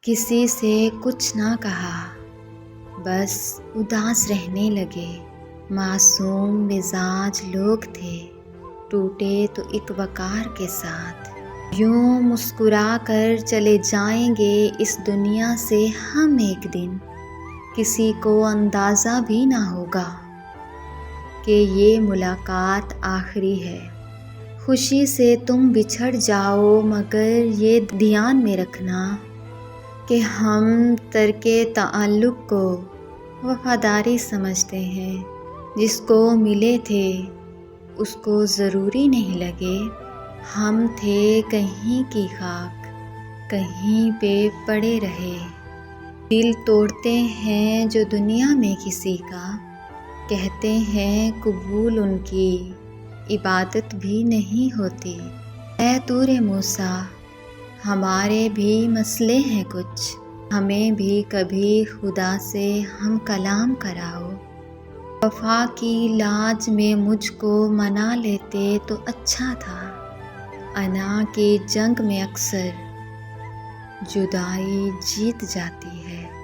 کسی سے کچھ نہ کہا، بس اداس رہنے لگے۔ معصوم مزاج لوگ تھے، ٹوٹے تو ایک وقار کے ساتھ۔ یوں مسکرا کر چلے جائیں گے اس دنیا سے ہم ایک دن، کسی کو اندازہ بھی نہ ہوگا کہ یہ ملاقات آخری ہے۔ خوشی سے تم بچھڑ جاؤ، مگر یہ دھیان میں رکھنا کہ ہم ترک تعلق کو وفاداری سمجھتے ہیں۔ جس کو ملے تھے اس کو ضروری نہیں لگے، ہم تھے کہیں کی خاک، کہیں پہ پڑے رہے۔ دل توڑتے ہیں جو دنیا میں کسی کا، کہتے ہیں قبول ان کی عبادت بھی نہیں ہوتی۔ اے طور موسیٰ، ہمارے بھی مسئلے ہیں کچھ، ہمیں بھی کبھی خدا سے ہم کلام کراؤ۔ وفا کی لاج میں مجھ کو منا لیتے تو اچھا تھا، انا کی جنگ میں اکثر جدائی جیت جاتی ہے۔